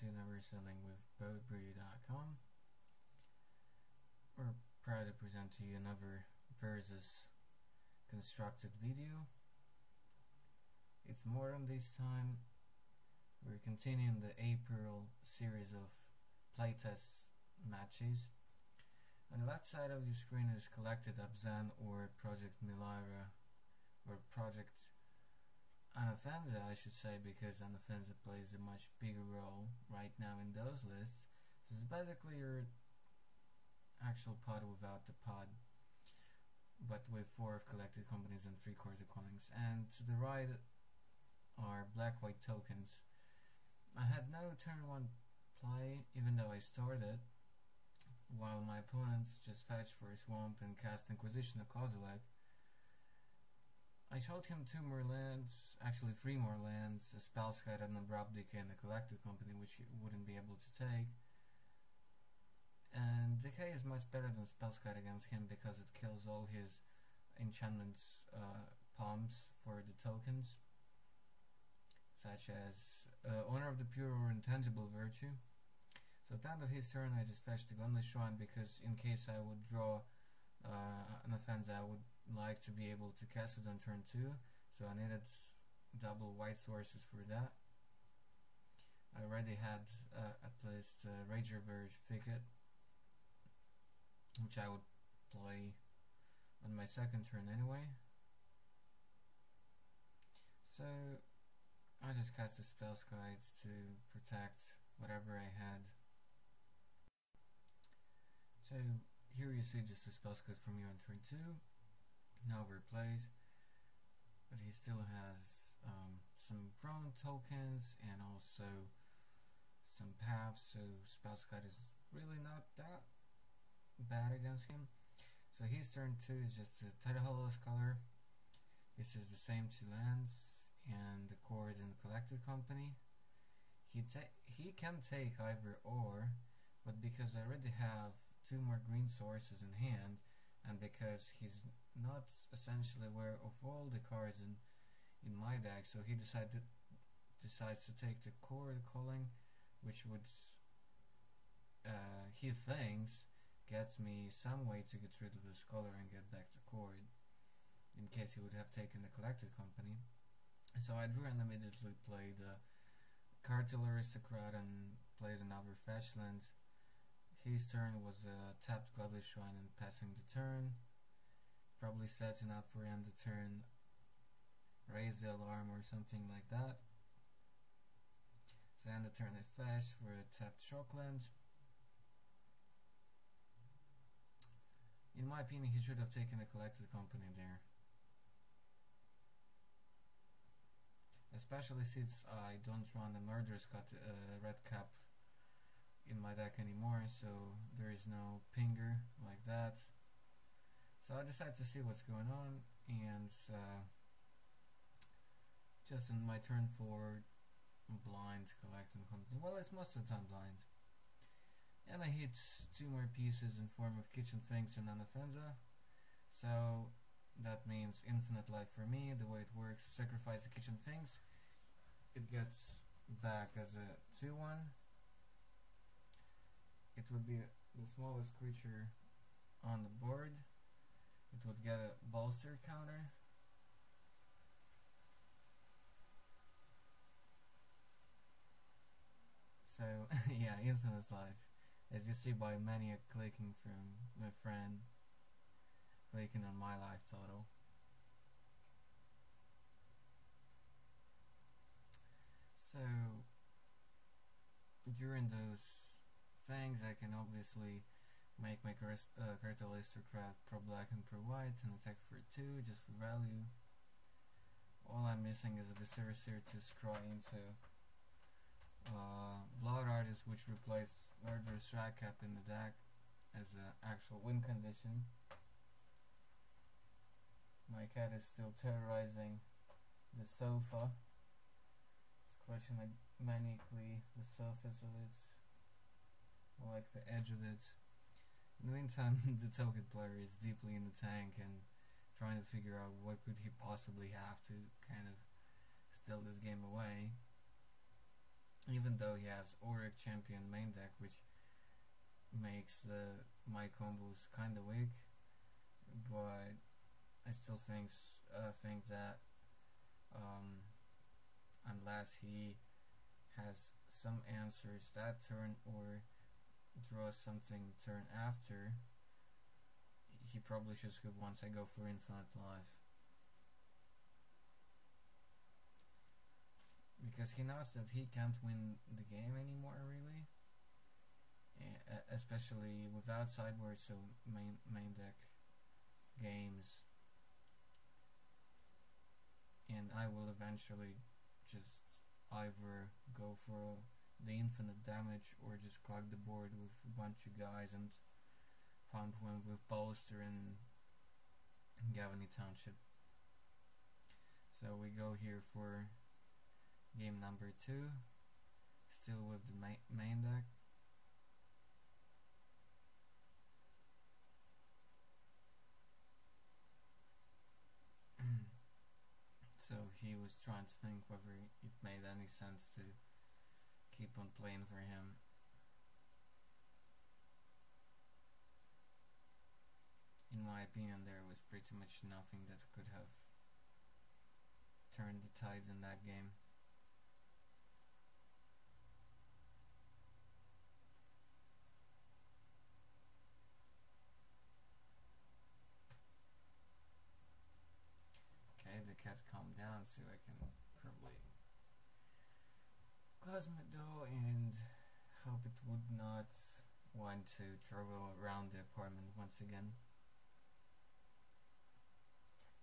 to Never Selling with Boatbrew.com. We're proud to present to you another versus constructed video. It's modern this time. We're continuing the April series of playtest matches. On the left side of your screen is collected Abzan or Project Melira or Project Anafanza, I should say, because Anafanza plays a much bigger role right now in those lists. This is basically your actual pod without the pod, but with 4 of collected companies and 3 quarter coins. And to the right are black-white tokens. I had no turn 1 play, even though I stored it, while my opponents just fetched for a swamp and cast Inquisition of Kozilek. I showed him 2 more lands, actually 3 more lands, a Spellskite, an Abrupt Decay, and a Collected Company, which he wouldn't be able to take. And Decay is much better than Spellskite against him because it kills all his enchantments pumps for the tokens, such as Honor of the Pure or Intangible Virtue. So at the end of his turn I just fetched the Gunless Shrine because in case I would draw an offense I would like to be able to cast it on turn 2, so I needed double white sources for that. I already had at least Rager Verge Thicket, which I would play on my second turn anyway. So I just cast the Spellskite to protect whatever I had. So here you see just a Spellskite from you on turn 2. Now overplays, but he still has some grown tokens and also some paths, so Spellskite is really not that bad against him. So his turn 2 is just a Tidal Hollow Scholar. This is the same 2 lands and the Chord and Collected Company. He can take either or, but because I already have 2 more green sources in hand, and because he's not essentially aware of all the cards in my deck, so he decides to take the Chord Calling, which would he thinks gets me some way to get rid of the Scholar and get back the Chord, in case he would have taken the Collected Company. So I drew and immediately played the Cartel Aristocrat and played another fetch land. His turn was a tapped Godly Shrine and passing the turn, probably setting up for end the turn, raise the alarm or something like that. So end the turn I fetched for a tapped Shockland. In my opinion, he should have taken a Collected Company there, especially since I don't run the Murderous Red Cap in my deck anymore, so there is no pinger like that. So I decided to see what's going on, and just in my turn 4 blind Collecting Company. Well, it's most of the time blind. And I hit 2 more pieces in form of Kitchen Finks and Anafanza. So that means infinite life for me. The way it works, sacrifice the Kitchen Finks, it gets back as a 2/1. It would be the smallest creature on the board. It would get a bolster counter. So yeah, infinite life, as you see by many clicking from my friend clicking on my life total. So during those things I can obviously make my Cartel Aristocrat pro black and pro white and attack for 2 just for value. All I'm missing is a Viscera to scry into Blood Artist, which replaces Murderous Red Cap in the deck as an actual win condition. My cat is still terrorizing the sofa, scratching manically the surface of it, or like the edge of it. In the meantime, the token player is deeply in the tank and trying to figure out what could he possibly have to kind of steal this game away. Even even though he has Auric Champion main deck, which makes my combos kinda weak, but I still think that unless he has some answers that turn or draws something turn after, he probably should scoop once I go for infinite life. Because he knows that he can't win the game anymore, really. Especially without sideboard, so main deck games. And I will eventually just either go for the infinite damage or just clog the board with a bunch of guys and pump one with Bolster and Gavany Township. So we go here for game number 2, still with the main deck. So he was trying to think whether it made any sense to keep on playing for him. In my opinion, there was pretty much nothing that could have turned the tides in that game. The cat calmed down, so I can probably close my door and hope it would not want to travel around the apartment once again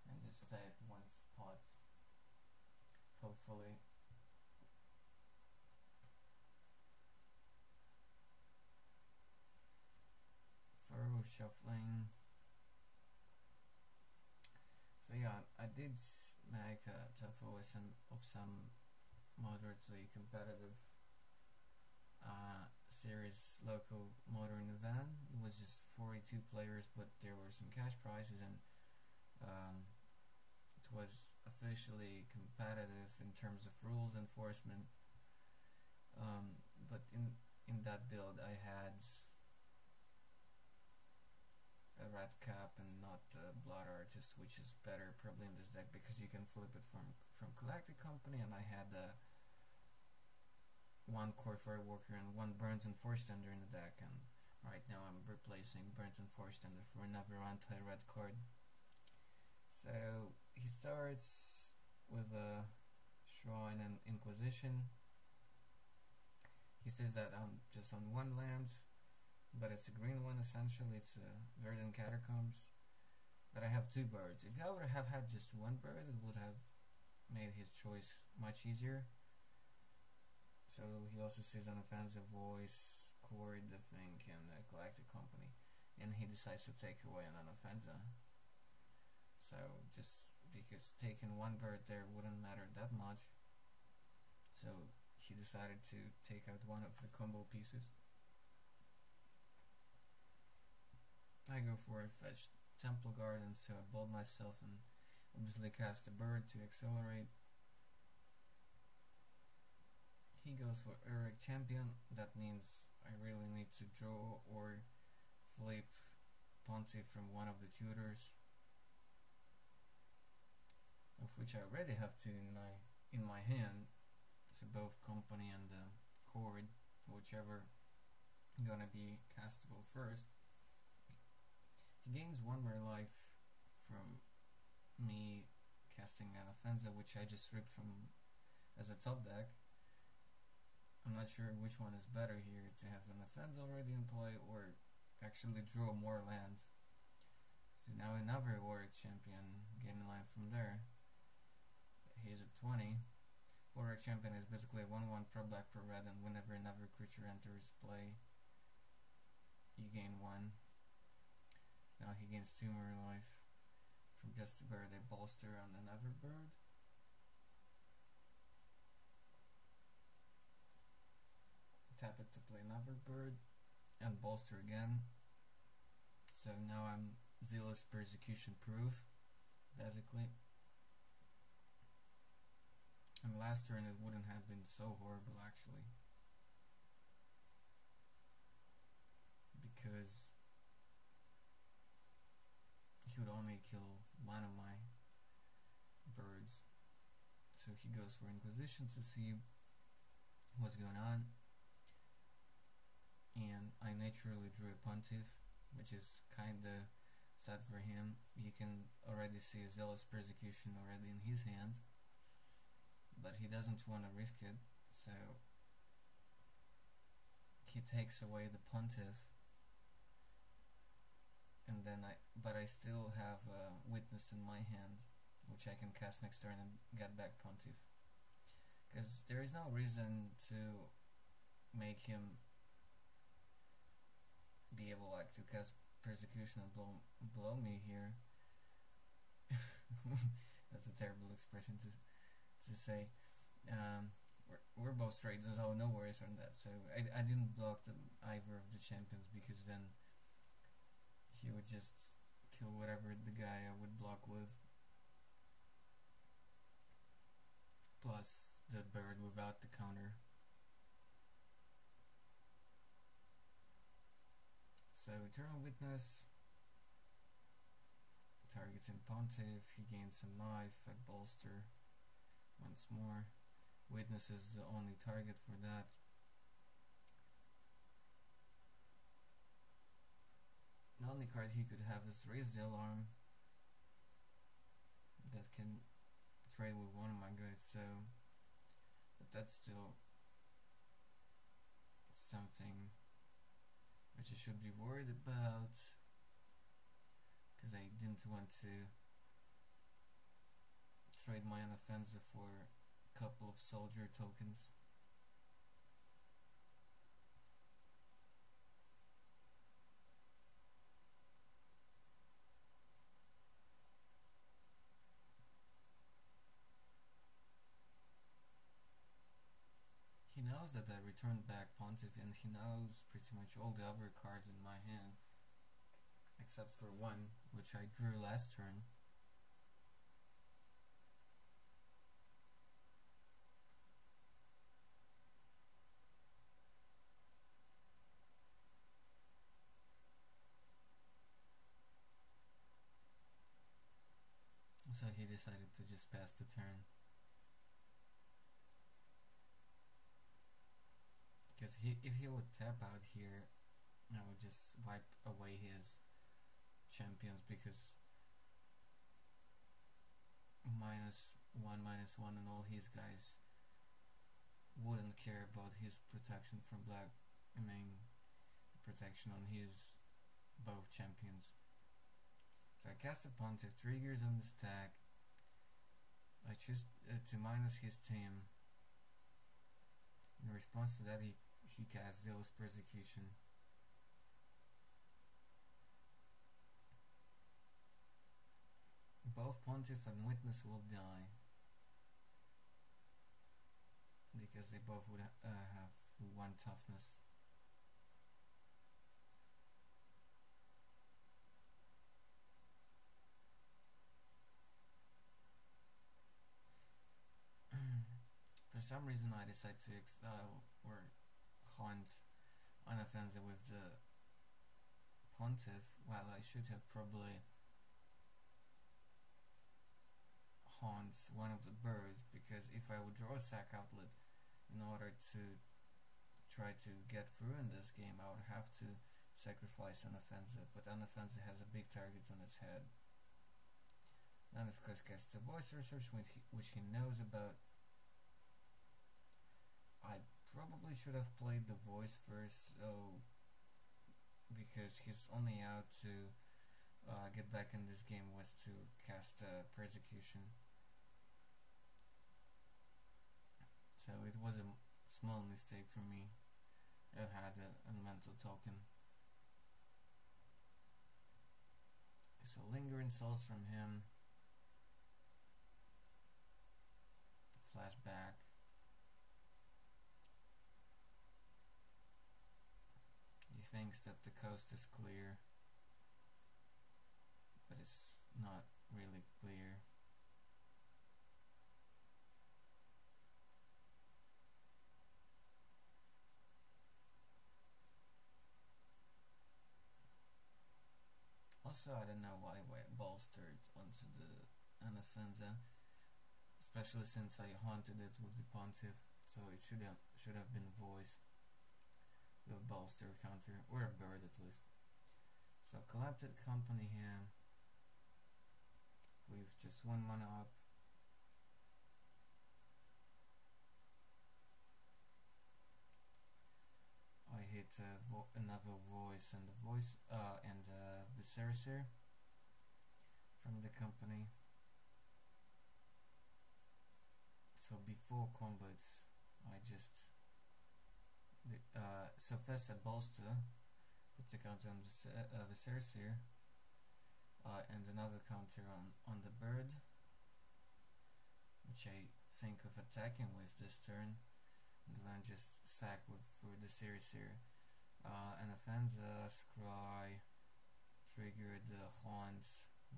and just stay at one spot, hopefully. Thorough shuffling. So yeah, I did make a TOEFL of some moderately competitive series local modern event. It was just 42 players, but there were some cash prizes, and it was officially competitive in terms of rules enforcement. But in that build I had a red cap and not blood artist, which is better probably in this deck because you can flip it from Galactic Company, and I had one Core Fire Walker and one Burns and Forstender in the deck, and right now I'm replacing Burns and Forstender for another anti-red card. So he starts with a Shrine and Inquisition. He says that I'm just on one land, but it's a green one essentially. It's a Verdant Catacombs, but I have 2 birds. If I would have had just one bird, it would have made his choice much easier. So he also says an offensive voice, Chord, I think, and a Galactic Company, and he decides to take away an offensive. So just because taking one bird there wouldn't matter that much, so he decided to take out one of the combo pieces. I go for a fetch Temple Garden, so I bold myself and obviously cast a bird to accelerate. He goes for Auric Champion. That means I really need to draw or flip Ponti from one of the tutors, of which I already have 2 in my hand. So both Company and Chord, whichever gonna be castable first. He gains 1 more life from me casting an offensive, which I just ripped from as a top deck. I'm not sure which one is better here, to have an offensive already in play or actually draw more lands. So now another Auric Champion getting life from there. He's at 20. Auric Champion is basically a 1/1 pro black pro red, and whenever another creature enters play, you gain 1. Now he gains 2 more life from just a bird. I bolster on another bird. Tap it to play another bird and bolster again. So now I'm Zealous Persecution proof, basically. And last turn it wouldn't have been so horrible actually. kill one of my birds. So he goes for Inquisition to see what's going on, and I naturally drew a Pontiff, which is kinda sad for him. You can already see a Zealous Persecution already in his hand, but he doesn't want to risk it, so he takes away the Pontiff, and then I still have Witness in my hand, which I can cast next turn and get back Pontiff, because there is no reason to make him be able like to cast Persecution and blow me here. That's a terrible expression to say. We're both straight, so no worries on that. So I didn't block either of the champions, because then he would just kill whatever the guy I would block with, plus the bird without the counter. So Eternal Witness targets in Pontiff, he gains a knife, I bolster once more. Witness is the only target for that. The only card he could have is Raise the Alarm, that can trade with one of my guys, so, but that's still something which I should be worried about, because I didn't want to trade my unoffensive for a couple of soldier tokens. He knows that I returned back Pontiff, and he knows pretty much all the other cards in my hand, except for one, which I drew last turn. So he decided to just pass the turn. Because if he would tap out here, I would just wipe away his champions, because -1/-1 and all his guys wouldn't care about his protection from black. I mean, protection on his both champions. So I cast a Pontiff, triggers on the stack. I choose to minus his team. In response to that, he casts Zealous Persecution. Both Pontiff and Witness will die, because they both would have 1 toughness. For some reason I decided to exile or hunt unoffensive with the Pontiff, while I should have probably hunt one of the birds, because if I would draw a sack outlet in order to try to get through in this game, I would have to sacrifice unoffensive, but unoffensive has a big target on its head. Then of course casts a voice research, which he knows about. I probably should have played the voice first, though, because his only out to get back in this game was to cast Persecution. So it was a small mistake for me. I had a mental token. So Lingering Souls from him. Flashback. He thinks that the coast is clear, but it's not really clear. Also, I don't know why I bolstered into the Anafanza, especially since I haunted it with the Pontiff, so it should have been voice with bolster counter, or a bird at least. So collected company hand with just 1 mana up. I hit another voice and the voice and Viserys from the company. So before combat, I just so first I bolster, put the counter on Viserys and another counter on the bird, which I think of attacking with this turn, and then just sack for the series here. Anafanza, Scry, trigger the Haunt,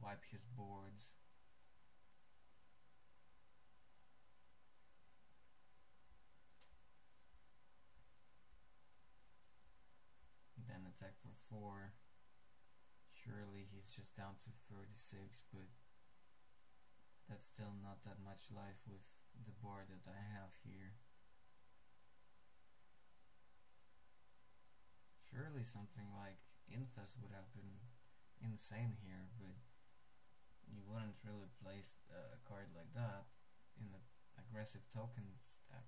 wipe his board. Then attack for 4. Surely he's just down to 36, but that's still not that much life with the board that I have here. Surely something like Infest would have been insane here, but you wouldn't really place a card like that in an aggressive token stack.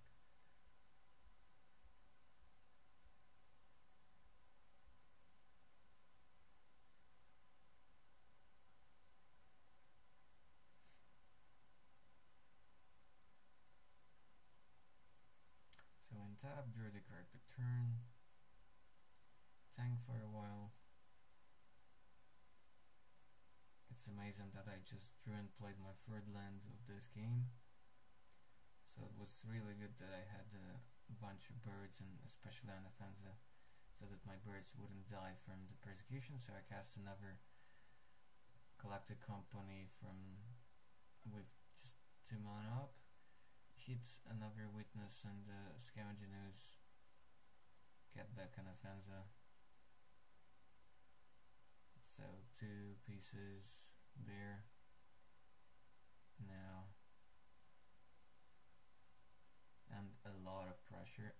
So in tap, drew the card per turn, tank for a while. It's amazing that I just drew and played my third land of this game. So it was really good that I had a bunch of birds, and especially Anafanza, so that my birds wouldn't die from the persecution. So I cast another collected company with just 2 mana up. Hit another witness and scavenging ooze. Get back Anafanza. So 2 pieces there now, and a lot of pressure.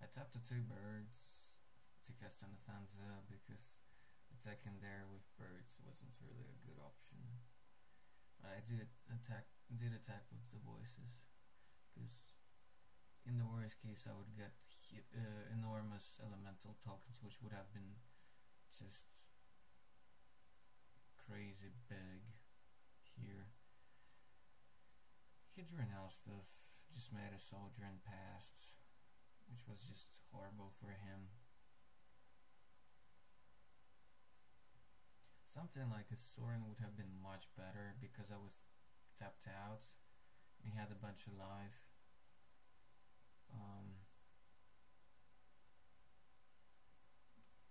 I tapped the 2 birds to cast Anafanza because attacking there with birds wasn't really a good option. But I did attack with the voices, because in the worst case I would get enormous elemental tokens, which would have been just crazy big here. He drew an Elspeth, just made a soldier and passed, which was just horrible for him. Something like a Sorin would have been much better, because I was tapped out. He had a bunch of life.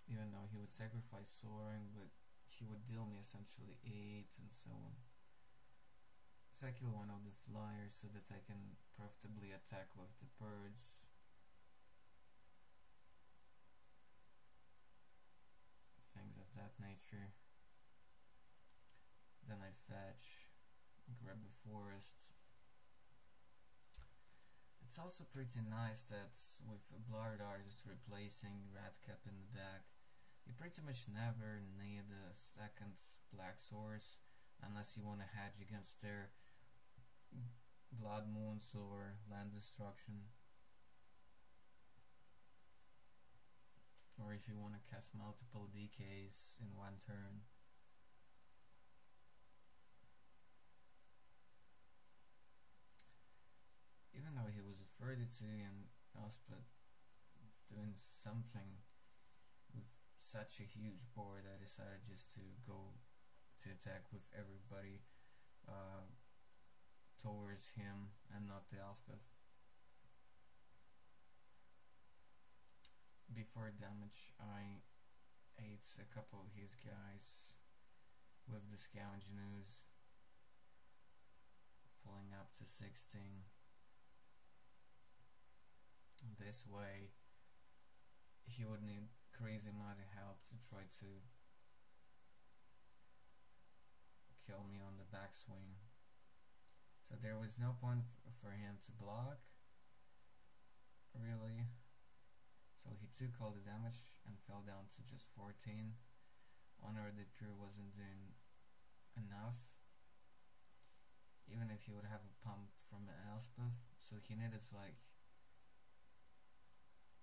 Even though he would sacrifice Soaring, but he would deal me essentially 8 and so on. So I kill one of the flyers so that I can profitably attack with the birds. Things of that nature. Then I fetch, grab the forest. It's also pretty nice that with Blurred Artist replacing Radcap in the deck, you pretty much never need a second black source unless you want to hedge against their Blood Moons or land destruction, or if you want to cast multiple DKs in one turn. Even though he was at 32 and Elspeth was doing something with such a huge board, I decided just to go to attack with everybody towards him and not the Elspeth. Before damage, I ate a couple of his guys with the Scavenging Ooze, pulling up to 16. This way he would need crazy amount of help to try to kill me on the backswing. So there was no point for him to block, really. So he took all the damage and fell down to just 14. Honor the Pure wasn't doing enough, even if he would have a pump from an Elspeth. So he needed like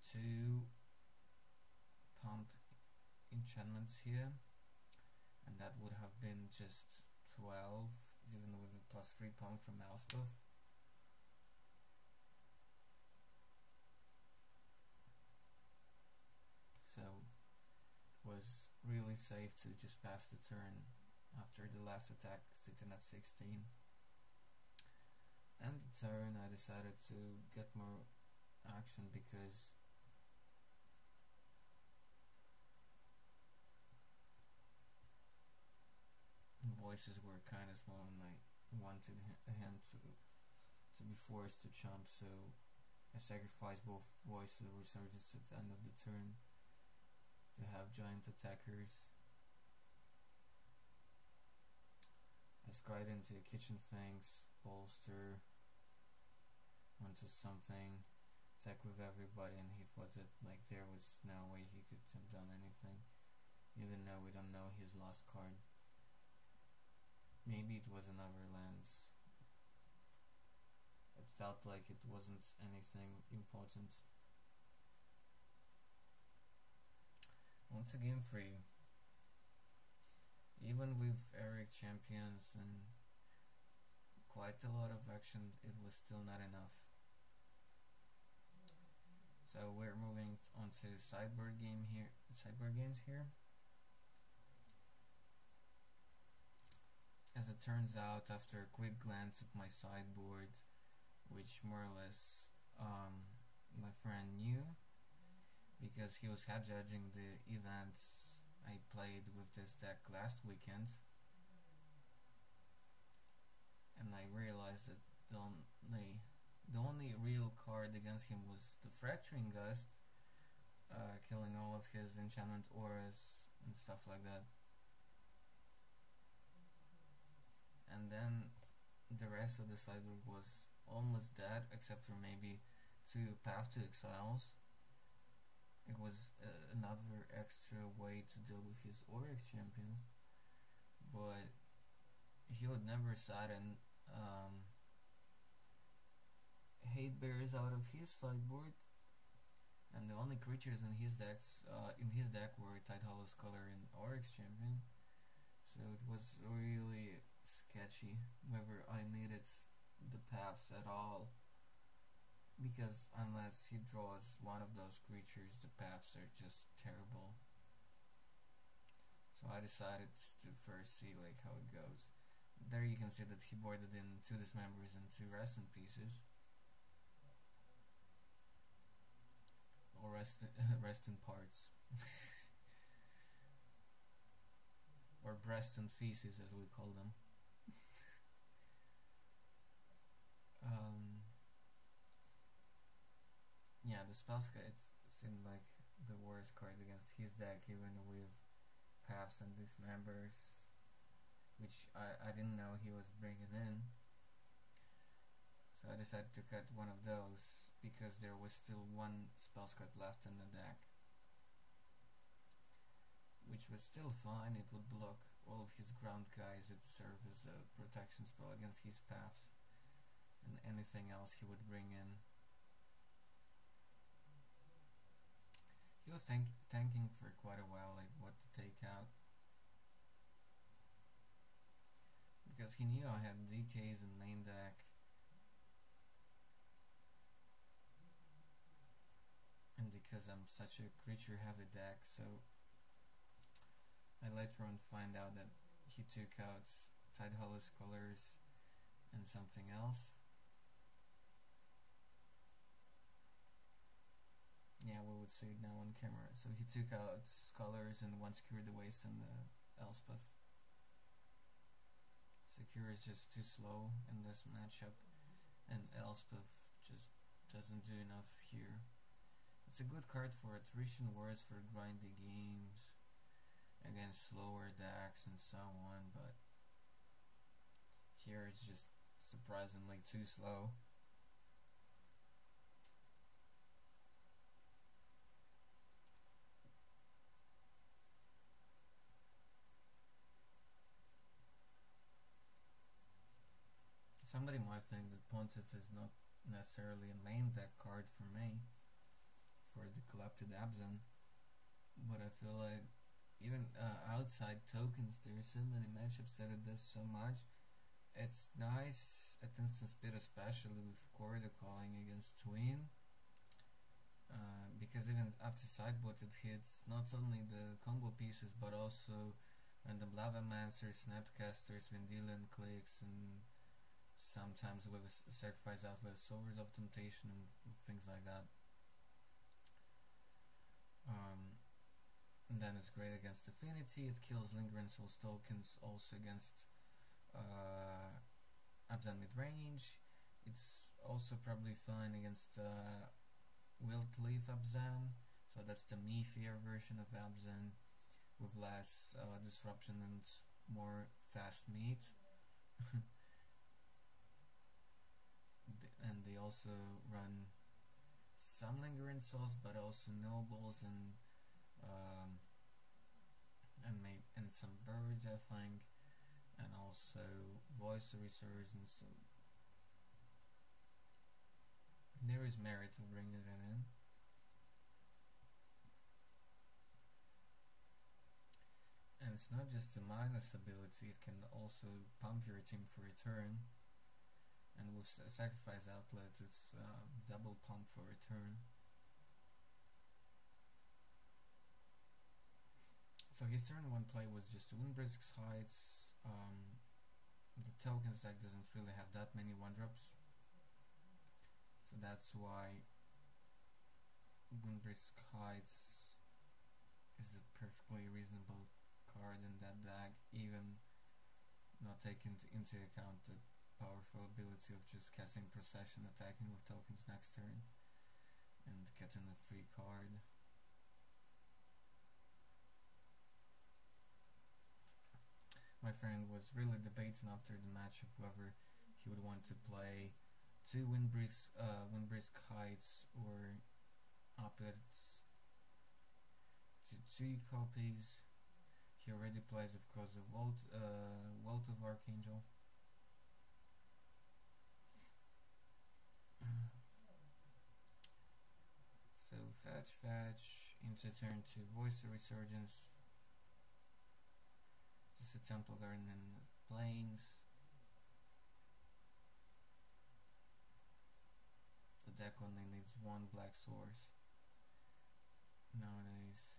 2 pump enchantments here, and that would have been just 12, even with a +3 pump from Elspeth. So it was really safe to just pass the turn after the last attack sitting at 16. And the turn I decided to get more action because voices were kind of small and I wanted him to be forced to jump, so I sacrificed both voices resurgence at the end of the turn to have giant attackers. I scryed into a kitchen fangs, bolster, onto something, attack with everybody, and he thought that like there was no way he could have done anything, even though we don't know his last card. Maybe it was another lens. It felt like it wasn't anything important. On to game 3. Even with Eric champions and quite a lot of action, it was still not enough. So we're moving on to sideboard games here. As it turns out, after a quick glance at my sideboard, which more or less my friend knew, because he was head judging the events I played with this deck last weekend, and I realized that the only real card against him was the Fracturing Gust, killing all of his enchantment auras and stuff like that. And then the rest of the sideboard was almost dead, except for maybe 2 Path to Exiles. It was another extra way to deal with his Oryx champions, but he would never sadden Hate Bears out of his sideboard, and the only creatures in his deck were Tideholo Scholar and Oryx champion. So it was really sketchy whether I needed the paths at all, because unless he draws one of those creatures, the paths are just terrible. So I decided to first see like how it goes. There you can see that he boarded in 2 Dismembers and 2 Rest in Pieces, or rest in parts. Or breast and feces, as we call them. Yeah, the Spellskite seemed like the worst card against his deck, even with Paths and Dismembers, which I didn't know he was bringing in. So I decided to cut one of those, because there was still 1 Spellskite left in the deck, which was still fine. It would block all of his ground guys. It served as a protection spell against his paths and anything else he would bring in. He was tanking for quite a while, like what to take out, because he knew I had DKs in main deck, and because I'm such a creature heavy deck. So I later on find out that he took out Tideholo Scholars and something else. Yeah, we would see it now on camera. So he took out Scholars and 1 Secure the Waste and the Elspeth. Secure is just too slow in this matchup, and Elspeth just doesn't do enough here. It's a good card for attrition wars, for grindy games against slower decks and so on, but here it's just surprisingly too slow. Somebody might think that Pontiff is not necessarily a main deck card for me, for the collected Abzan, but I feel like even outside tokens there are so many matchups that it does so much. It's nice at instant speed, especially with Corridor Calling against Twin, because even after sideboard it hits not only the combo pieces but also random Lavamancers, Snapcasters, Vendilion clicks, and sometimes with a sacrifice outlet, Swords of Temptation, and things like that. And then it's great against Affinity. It kills Lingering Souls tokens also against Abzan mid-range. It's also probably fine against Wilt Leaf Abzan, so that's the meatier version of Abzan with less disruption and more fast meat. And they also run some Lingering Souls, but also Nobles and some birds, I think, and also Voice of Resurgence. So there is merit to bringing it in. And it's not just a minus ability, it can also pump your team for a turn. And with Sacrifice Outlet, it's double pump for a turn. So his turn 1 play was just Windbrisk's Heights. The tokens deck doesn't really have that many 1-drops, so that's why Windbrisk Heights is a perfectly reasonable card in that deck, even not taking into account the powerful ability of just casting Procession, attacking with tokens next turn, and getting a free card. My friend was really debating after the matchup whether he would want to play 2 Windbrisk Heights or up it to 2 copies. He already plays, of course, the Vault of Archangel. So fetch into turn 2, Voice of Resurgence. Just a Temple Garden and Plains. The deck only needs 1 black source nowadays.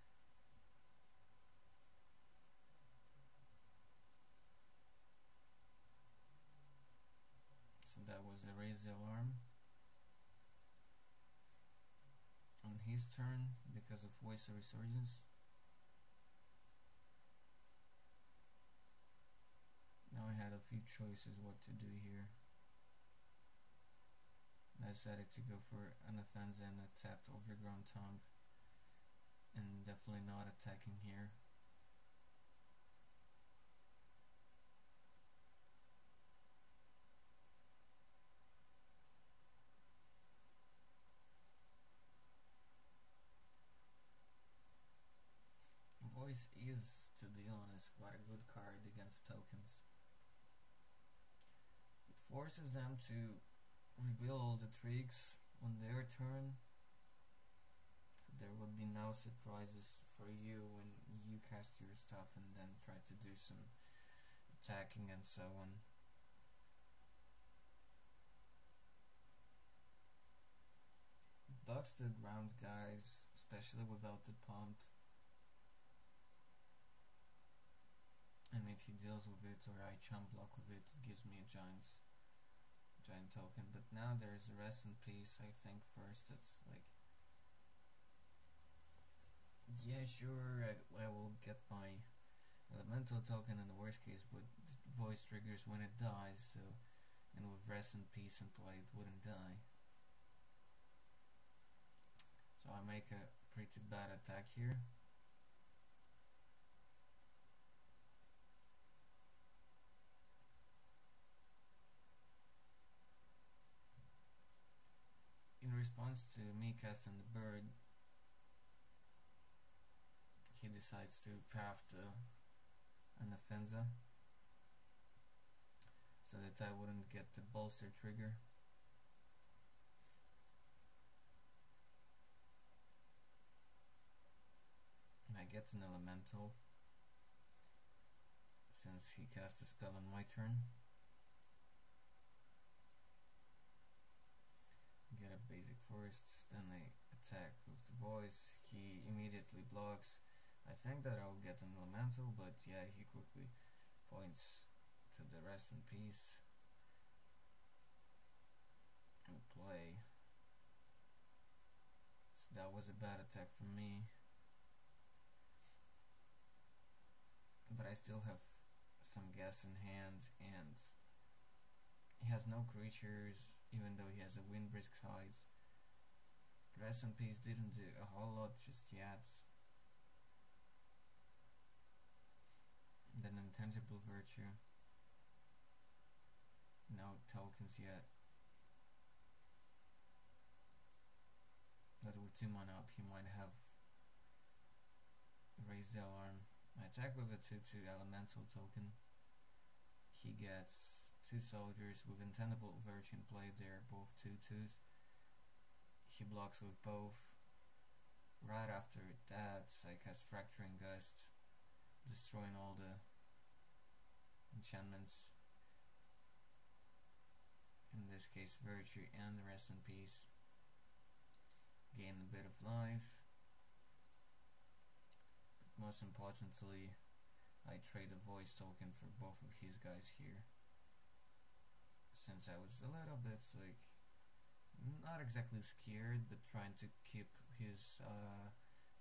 So that was a Raise the Alarm. On his turn, because of Voice of Resurgence. Now I had a few choices what to do here. I decided to go for an offense and a tapped Overgrown Tongue, and definitely not attacking here. Voice is, to be honest, quite a good card against tokens. It forces them to reveal all the tricks on their turn. There would be no surprises for you when you cast your stuff and then try to do some attacking and so on. It blocks the ground guys, especially without the pump. And if he deals with it or I chump block with it, it gives me a giant token. But now there's a Rest in Peace, I think, first. It's like, yeah, sure, I will get my elemental token in the worst case, but Voice triggers when it dies, so, and with Rest in Peace in play, it wouldn't die. So I make a pretty bad attack here. In response to me casting the bird, he decides to craft an offensa so that I wouldn't get the bolster trigger. I get an elemental since he cast a spell on my turn. Get a basic first, then I attack with the voice. He immediately blocks. I think that I'll get an elemental, but yeah, he quickly points to the rest in peace and play. So that was a bad attack from me, but I still have some gas in hand, and he has no creatures, even though he has a Windbrisk side. Rest in Peace didn't do a whole lot just yet. Then Intangible Virtue. No tokens yet. But with 2 mana up, he might have raised the alarm. I attack with a 2/2 elemental token. He gets 2 soldiers with Intangible Virtue in play. They're both 2/2s. He blocks with both. Right after that, I cast Fracturing Gust, destroying all the enchantments. In this case, Virtue and Rest in Peace. Gain a bit of life. But most importantly, I trade a voice token for both of his guys here. Since I was a little bit like, not exactly scared, but trying to keep his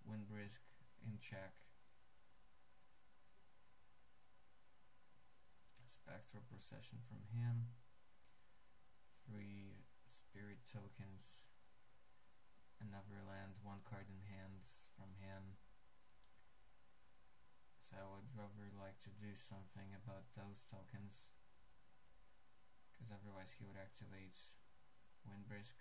Windbrisk in check. Spectral Procession from him. 3 spirit tokens. Another land, 1 card in hand from him. So I would rather like to do something about those tokens, because otherwise he would activate Windbrisk.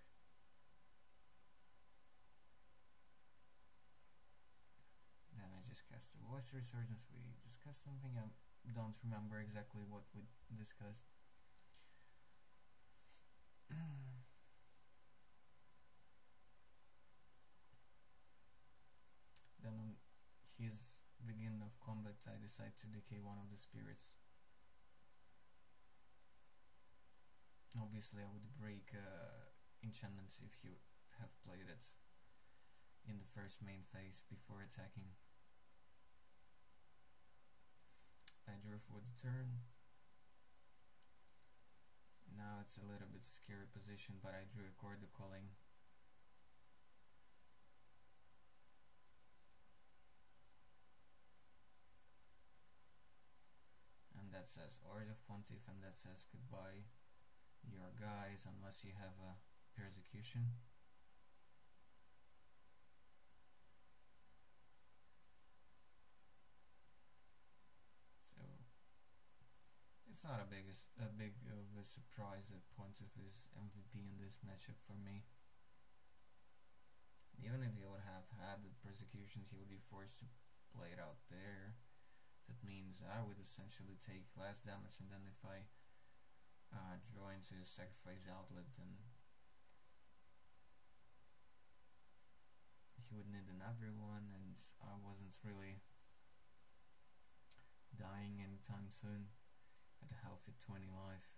Then I just cast the Voice Resurgence. We discussed something, I don't remember exactly what we discussed. Then on his beginning of combat, I decide to decay one of the spirits. Obviously I would break enchantment if you have played it in the first main phase before attacking. I drew for the turn. Now it's a little bit scary position, but I drew a Chord of Calling. And that says Order of Pontiff, and that says goodbye your guys unless you have a Persecution. So it's not a big of a surprise that Pontiff is MVP in this matchup for me. Even if he would have had the Persecution, he would be forced to play it out there. That means I would essentially take less damage, and then if I draw into a Sacrifice Outlet, then he would need another one, and I wasn't really dying anytime soon at a healthy 20 life.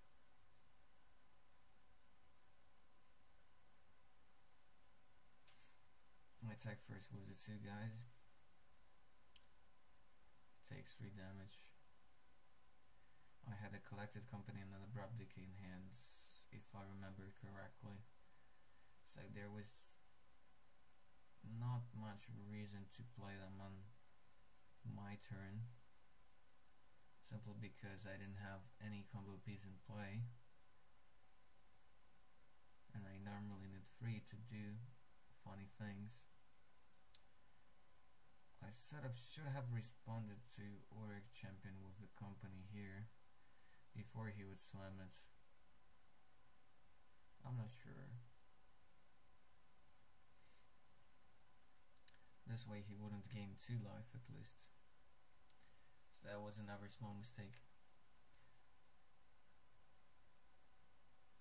I attack first with the 2 guys. Takes 3 damage. I had a Collected Company and an Abrupt Decay in hands, if I remember correctly. So there was not much reason to play them on my turn, simply because I didn't have any combo piece in play, and I normally need 3 to do funny things. I sort of should have responded to Auric Champion with the company here before he would slam it. I'm not sure. This way he wouldn't gain 2 life at least. So that was another small mistake.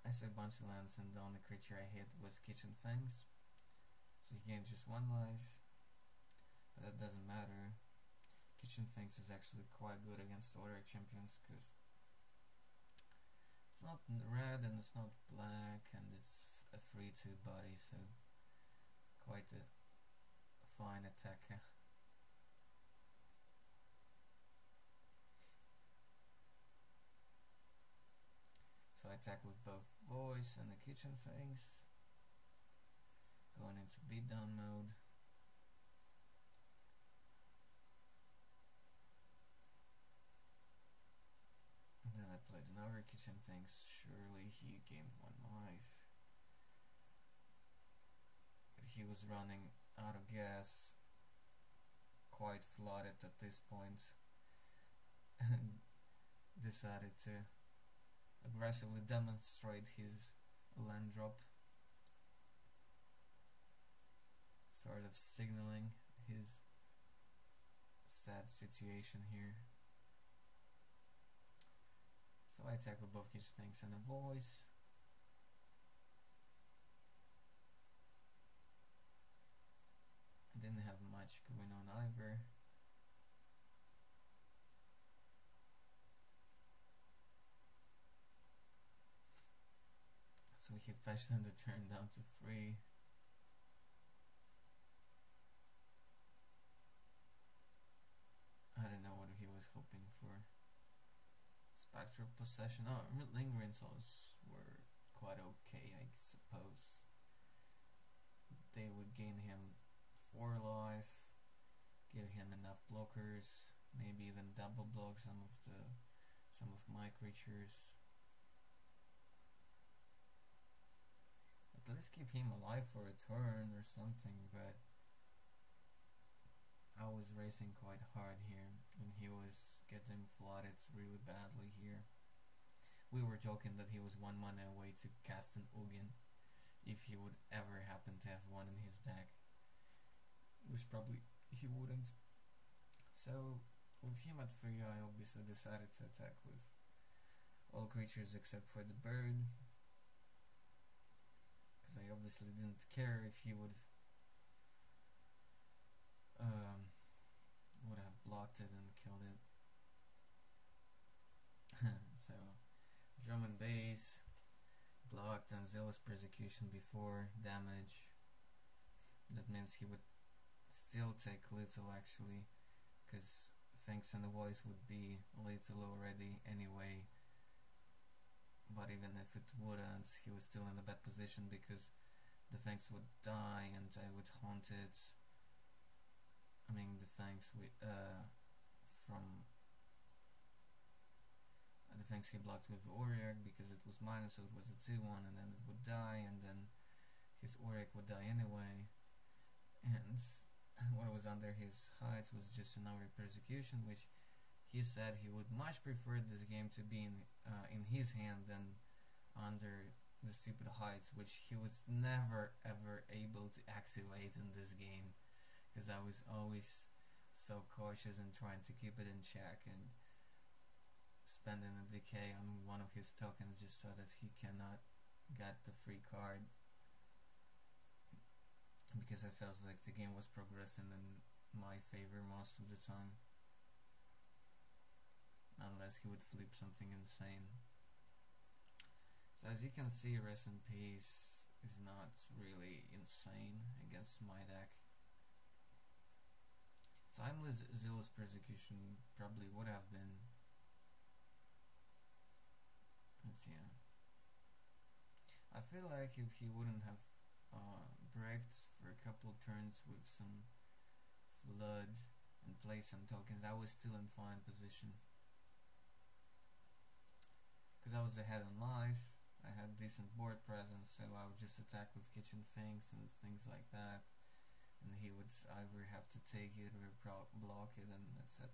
I said a bunch of lands and the only creature I hit was Kitchen Fangs. So he gained just 1 life. But that doesn't matter. Kitchen Fangs is actually quite good against Auric champions because it's not red and it's not black and it's a 3/2 body, so quite a fine attacker. So I attack with both Voice and the Kitchen Fangs. Going into beatdown mode. And then I played another Kitchen Fangs. Surely he gained 1 life. But he was running out of gas. Quite flooded at this point. And decided to aggressively demonstrate his land drop, sort of signaling his sad situation here. So I attack with both Kitchen Fangs and a Voice. I didn't have much going on either. So he fashioned the turn down to 3. I don't know what he was hoping for. Spectral Possession. Oh, Lingering Souls were quite okay, I suppose. They would gain him 4 life, give him enough blockers, maybe even double block some of my creatures. At least keep him alive for a turn or something, but I was racing quite hard here and he was getting flooded really badly here. We were joking that he was 1 mana away to cast an Ugin if he would ever happen to have one in his deck, which probably he wouldn't. So with him at 3, I obviously decided to attack with all creatures except for the bird, because I obviously didn't care if he would have blocked it and killed it. So drum and bass, blocked and Zealous Persecution before damage. That means he would still take lethal actually, because Fangs and the Voice would be lethal already anyway. But even if it wouldn't, he was still in a bad position because the Fangs would die and I would haunt it. I mean the Fangs from the Fangs he blocked with Auric because it was minus, so it was a 2/1, and then it would die, and then his Auric would die anyway. And what was under his heights was just another Persecution, which he said he would much prefer this game to be in his hand than under the stupid heights, which he was never ever able to activate in this game, because I was always so cautious and trying to keep it in check and spending a decay on one of his tokens just so that he cannot get the free card, because I felt like the game was progressing in my favor most of the time, unless he would flip something insane. So as you can see, Rest in Peace is not really insane against my deck. Timeless Zealous Persecution probably would have been. Yeah. I feel like if he wouldn't have braked for a couple of turns with some flood and played some tokens, I was still in fine position. Because I was ahead on life, I had decent board presence, so I would just attack with Kitchen Fangs and things like that, and he would either have to take it or block it, and etc.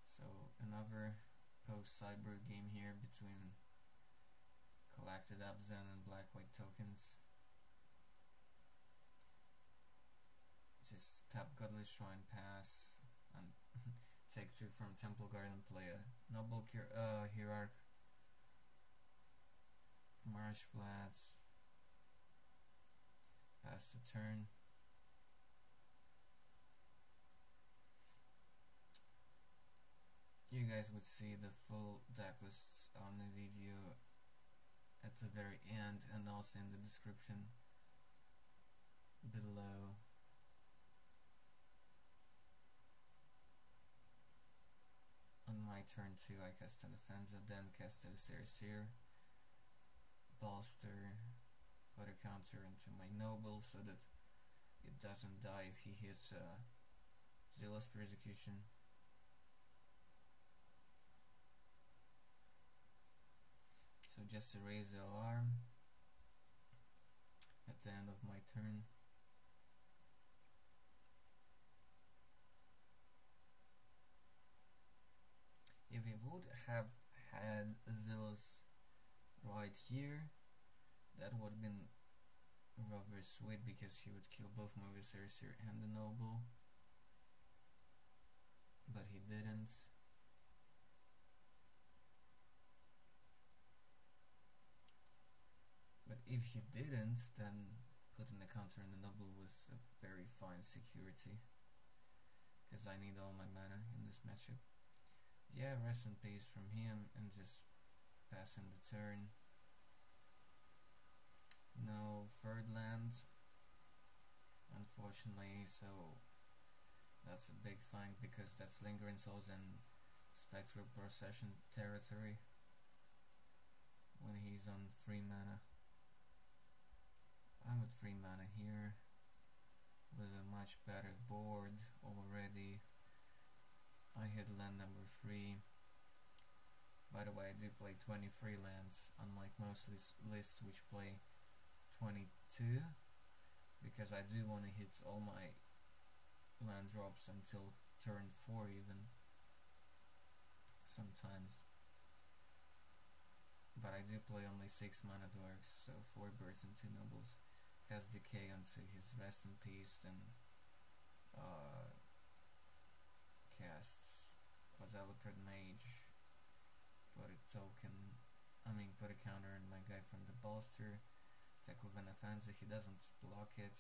So another post-sideboard game here between collected Abzan and black-white tokens. Just tap Godless Shrine, pass, and take 2 from Temple Garden, play a Noble Hierarch, Marsh Flats, pass the turn. You guys would see the full deck lists on the video at the very end and also in the description below. On my turn 2 I cast an Offensive, then cast a Cerisier, bolster, put a counter into my Noble so that it doesn't die if he hits Zealous Persecution. So just to raise the alarm at the end of my turn. If he would have had Zealous right here, that would have been rather sweet because he would kill both my Cerisier and the Noble. But he didn't. But if he didn't, then putting the counter in the Noble was a very fine security, because I need all my mana in this matchup. Yeah, rest in peace from him, and just passing the turn. No third land, unfortunately, so that's a big find because that's Lingering Souls and Spectral Procession territory when he's on 3 mana. I'm at 3 mana here with a much better board already. I hit land number 3. By the way, I do play 23 lands, unlike most lists which play 22, because I do want to hit all my land drops until turn 4 even, sometimes. But I do play only 6 mana dwarves, so 4 birds and 2 nobles. Cast Decay onto his Rest in Peace, then casts Quasi-Leopard Mage, put a counter in my guy from the bolster, attack with an offensive. He doesn't block it.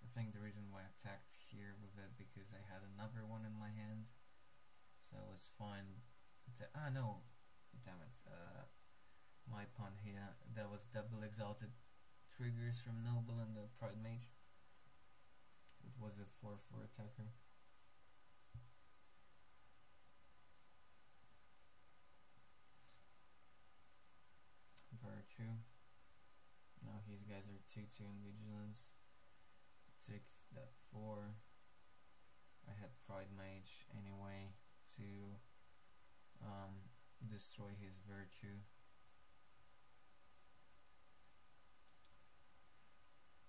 I think the reason why I attacked here with it because I had another one in my hand, so it was fine. No, damn it, my pun here, that was double exalted triggers from Noble and the Pride Mage. It was a 4/4 attacker. Virtue. Now his guys are 2/2 in Vigilance. Took that 4. I had Pride Mage anyway to destroy his Virtue.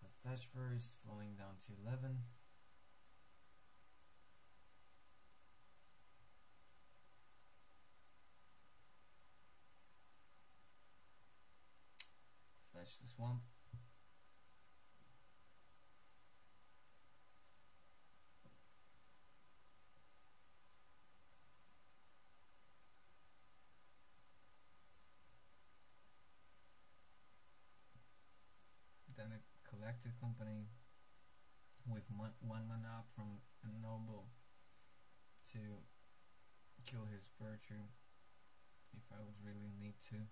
A fetch first, falling down to 11. Fetch the swamp. Then a Collected Company with one mana up from a Noble to kill his Virtue if I would really need to.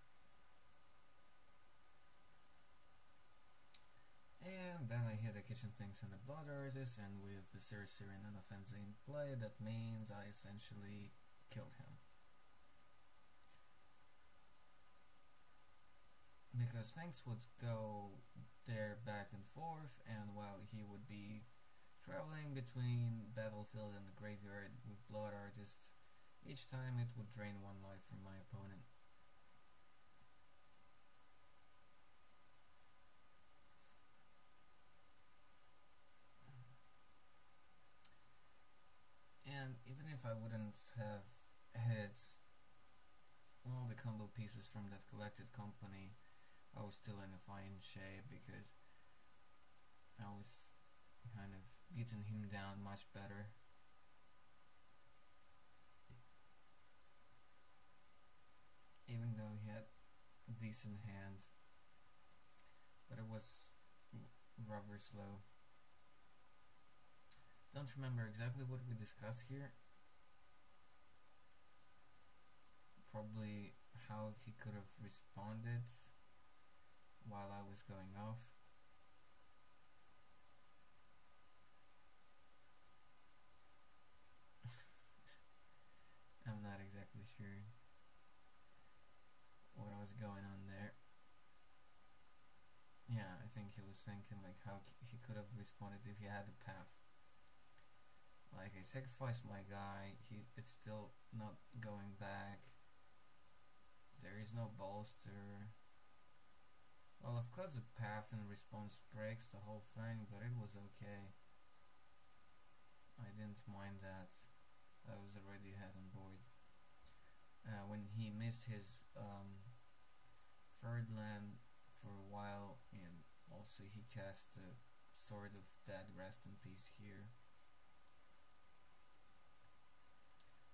And then I hit the Kitchen Things and the Blood Artist, and with the Cerisier and an Offensive in play, that means I essentially killed him. Because things would go there back and forth, and while he would be traveling between battlefield and the graveyard with Blood Artist, each time it would drain 1 life from my opponent. if I wouldn't have had all the combo pieces from that collected company, I was still in a fine shape because I was kind of beating him down much better. Even though he had decent hands, but it was rather slow. Don't remember exactly what we discussed here. Probably how he could have responded while I was going off. I'm not exactly sure what was going on there. Yeah, I think he was thinking like how he could have responded if he had a path. Like, I sacrificed my guy, it's still not going back. There is no bolster. Well, of course the path and response breaks the whole thing, but it was okay. I didn't mind that. I was already ahead on board. When he missed his third land for a while, and also he cast a Sword of Dead Rest in Peace here.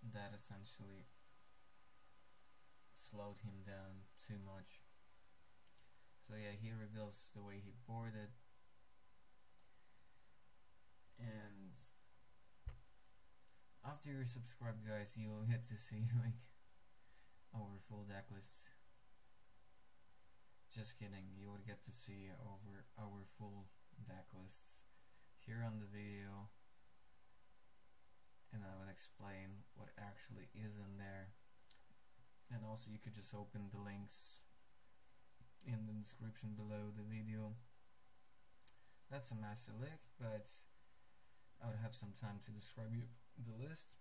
That essentially slowed him down too much. So yeah, he reveals the way he boarded, and after you're subscribed, guys, you will get to see like our full deck lists. Just kidding, you would get to see over our full deck lists here on the video, and I will explain what actually is in there. And also you could just open the links in the description below the video. That's a massive link, but I would have some time to describe you the list,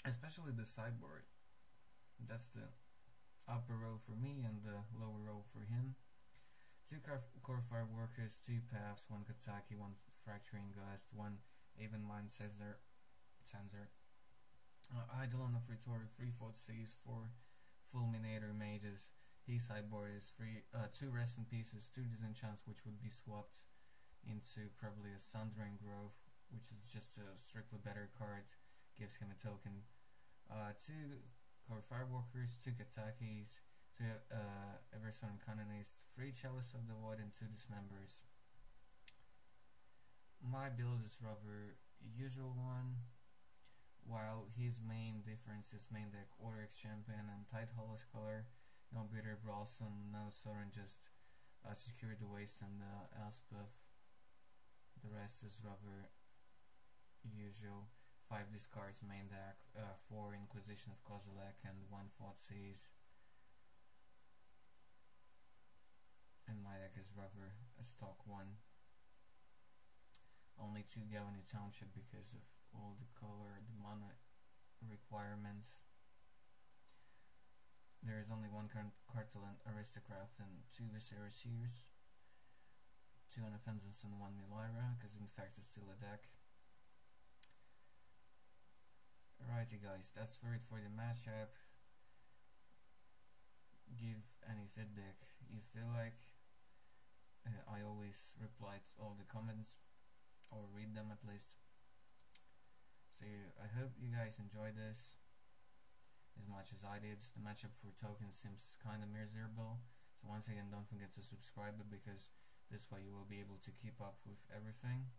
especially the sideboard. That's the upper row for me and the lower row for him. 2 core fire workers, 2 paths, 1 Kataki, 1 fracturing gust, 1 even mind sensor, Eidolon of Rhetoric, 3 Thoughtseize, 4 Fulminator mages. His sideboard is 2 rest in pieces, 2 disenchants, which would be swapped into probably a Sundering Grove, which is just a strictly better card, gives him a token. 2 core firewalkers, 2 Katakis, 2 Everson Canonists, 3 Chalice of the Void, and 2 Dismembers. My build is rather usual one, while his main difference is main deck Oryx Champion and Tight Hollows Color, no Bitter Blossom, no Sorin, just Secure the Waste and Elspeth. The rest is rather usual. 5 discards main deck, 4 Inquisition of Kozilek and 1 Thoughtseize. And my deck is rather a stock one. Only 2 Gavany Township because of all the color, the mana requirements. There is only 1 Cartel Aristocrat and 2 Viserys Seers, 2 Unoffenses and 1 Melira, because in fact it's still a deck. Alrighty guys, that's for it for the matchup. Give any feedback you feel like. I always reply to all the comments, or read them at least. So I hope you guys enjoyed this as much as I did. The matchup for tokens seems kinda miserable, so once again don't forget to subscribe, because this way you will be able to keep up with everything.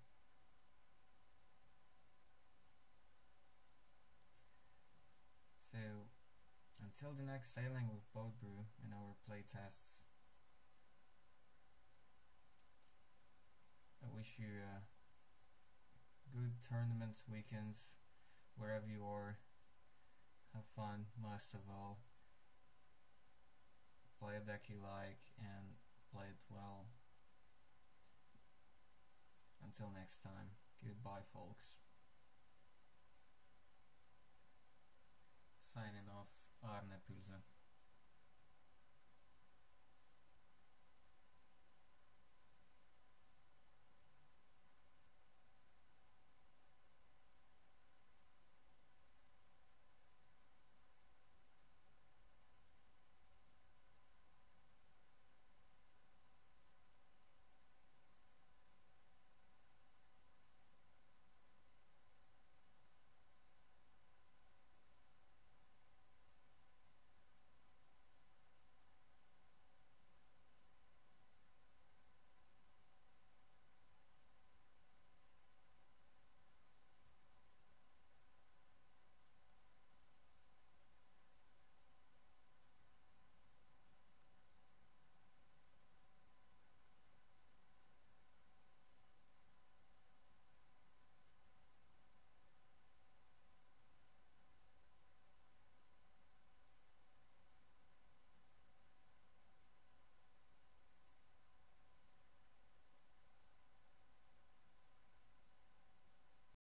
So until the next sailing with Boat Brew in our playtests, I wish you good tournament weekends wherever you are. Have fun, most of all. Play a deck you like and play it well. Until next time, goodbye folks. Signing off, Arne Pulse.